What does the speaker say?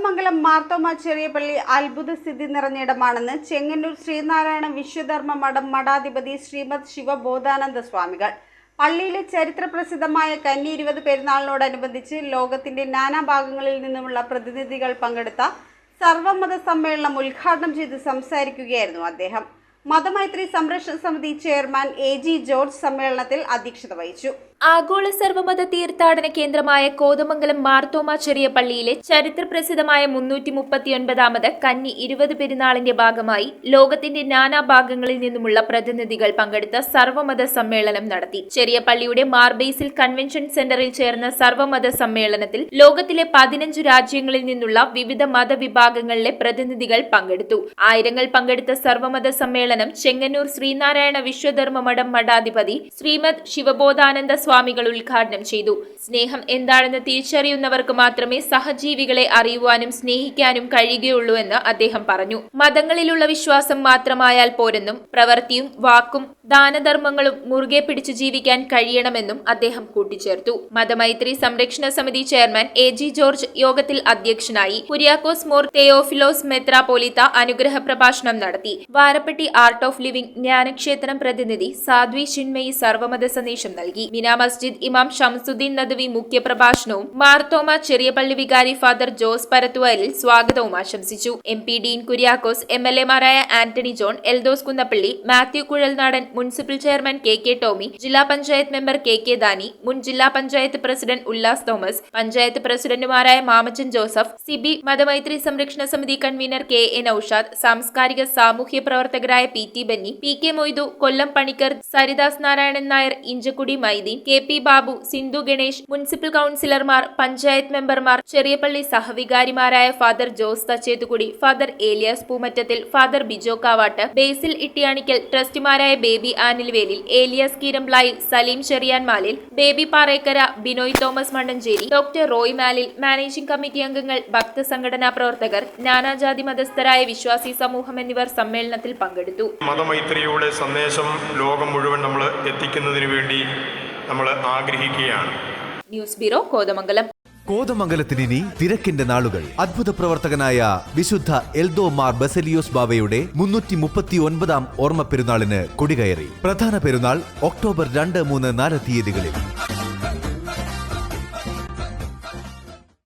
കോതമംഗലം മാർത്തോമ ചെറിയ പള്ളി അത്ഭുത സ്ഥിതി നിറഞ്ഞിടമാണെന്ന് ചെങ്ങന്നൂർ ശ്രീനാരായണ വിശ്വധർമ്മ മഠം മഠാധിപതി ശ്രീമദ് ശിവബോധാനന്ദ സ്വാമികൾ. പള്ളിയിലെ ചരിത്രപ്രസിദ്ധമായ കന്നി 20 പെരുന്നാളിനോടനുബന്ധിച്ച് ലോകത്തിന്റെ നാനാഭാഗങ്ങളിൽ നിന്നുമുള്ള പ്രതിനിധികൾ പങ്കെടുത്ത സർവമത സമ്മേളനം ഉദ്ഘാടനം ചെയ്ത് സംസാരിക്കുകയായിരുന്നു അദ്ദേഹം. മതമൈത്രി സംരക്ഷണ സമിതി ചെയർമാൻ A.G. ജോർജ് സമ്മേളനത്തിൽ അധ്യക്ഷത വഹിച്ചു. ആഗോള സർവമത തീർത്ഥാടന കേന്ദ്രമായ കോതമംഗലം മാർത്തോമ ചെറിയ പള്ളിയിലെ ചരിത്രപ്രസിദ്ധമായ 339ാമത് കന്നി 20 പെരുന്നാളിന്റെ ഭാഗമായി ലോകത്തിന്റെ നാനാഭാഗങ്ങളിൽ നിന്നുമുള്ള പ്രതിനിധികൾ പങ്കെടുത്ത സർവമത സമ്മേളനം നടത്തി. ചെറിയ പള്ളിയുടെ മാർബേസിൽ കൺവെൻഷൻ സെന്ററിൽ ചേർന്ന സർവമത സമ്മേളനത്തിൽ ലോകത്തിലെ 15 രാജ്യങ്ങളിൽ നിന്നുള്ള വിവിധ മതവിഭാഗങ്ങളിലെ പ്രതിനിധികൾ പങ്കെടുത്തു. ആയിരങ്ങൾ പങ്കെടുത്ത സർവമത സമ്മേളനം ചെങ്ങന്നൂർ ശ്രീനാരായണ വിശ്വധർമ്മ മഠം മഠാധിപതി ശ്രീമദ് ശിവബോധാനന്ദ സ്വാമികൾ ഉദ്ഘാടനം ചെയ്തു. സ്നേഹം എന്താണെന്ന് തിരിച്ചറിയുന്നവർക്ക് മാത്രമേ സഹജീവികളെ അറിയുവാനും സ്നേഹിക്കാനും കഴിയുകയുള്ളൂ എന്ന് അദ്ദേഹം പറഞ്ഞു. മതങ്ങളിലുള്ള വിശ്വാസം മാത്രമായാൽ പോരെന്നും പ്രവൃത്തിയും വാക്കും ദാനധർമ്മങ്ങളും മുറുകെ പിടിച്ചു ജീവിക്കാൻ കഴിയണമെന്നും അദ്ദേഹം കൂട്ടിച്ചേർത്തു. മതമൈത്രി സംരക്ഷണ സമിതി ചെയർമാൻ A.G. ജോർജ് യോഗത്തിൽ അധ്യക്ഷനായി. കുര്യാക്കോസ് മോർ തെയോഫിലോസ് മെത്രാപോലിത്ത അനുഗ്രഹ പ്രഭാഷണം നടത്തി. വാരപ്പെട്ടി ആർട്ട് ഓഫ് ലിവിംഗ് ജ്ഞാനക്ഷേത്രം പ്രതിനിധി സാധ്വി ചിന്മയി സർവമത സന്ദേശം നൽകി. മിന മസ്ജിദ് ഇമാം ഷംസുദ്ദീൻ നദ്വി മുഖ്യപ്രഭാഷണവും മാർത്തോമ ചെറിയ പള്ളി വികാരി ഫാദർ ജോസ് പരത്തുവയലിൽ സ്വാഗതവും ആശംസിച്ചു. MP ഡീൻ കുര്യാക്കോസ്, MLA-മാരായ Antony John, Eldhose Kunnappilly, Mathew Kuzhalnadan, municipal chairman K.K. Tomy, ജില്ലാ പഞ്ചായത്ത് മെമ്പർ K.K. ദാനി, മുൻ ജില്ലാ പഞ്ചായത്ത് പ്രസിഡന്റ് ഉല്ലാസ് തോമസ്, പഞ്ചായത്ത് പ്രസിഡന്റുമാരായ മാമച്ചൻ ജോസഫ്, സിബി, മതമൈത്രി സംരക്ഷണ സമിതി കൺവീനർ K.A. നൌഷാദ്, സാംസ്കാരിക സാമൂഹ്യ പ്രവർത്തകരായ P.T. Benny, P.K. Moidu, Kollam Panicker, Saridas Narayanan Nair, Inchakkudy Maideen, K.P. Babu, Sindhu Ganesh, municipal കൌൺസിലർമാർ, പഞ്ചായത്ത് മെമ്പർമാർ, ചെറിയപള്ളി സഹവികാരിമാരായ father Jose Thachethukudy, father Elias Poomattathil, father Bijo Kavattu, Basil Ittiyanickal, ട്രസ്റ്റിമാരായ Baby Anilvelil, Elias Keeramplayil, Saleem Cherian Malil, Baby Parekkara, Binoy Thomas Mannancheri, doctor Roy Malil, managing committee അംഗങ്ങൾ, ഭക്തസംഘടനാ പ്രവർത്തകർ, നാനാജാതി മതസ്ഥരായ വിശ്വാസി സമൂഹം എന്നിവർ സമ്മേളനത്തിൽ പങ്കെടുത്തു. മതമൈത്രിയുടെ സന്ദേശം ലോകം മുഴുവൻ നമ്മൾ എത്തിക്കുന്നതിന് വേണ്ടി നമ്മൾ ആഗ്രഹിക്കുകയാണ്. News bureau, Kothamangalam. കോതമംഗലത്തിന് ഇനി തിരക്കിന്റെ നാളുകൾ. അത്ഭുത പ്രവർത്തകനായ വിശുദ്ധ എൽദോ മാർ ബസലിയോസ് ബാവയുടെ 339ാം ഓർമ്മ പെരുന്നാളിന് കൊടികയറി. പ്രധാന പെരുന്നാൾ ഒക്ടോബർ 2, 3, 4 തീയതികളിൽ.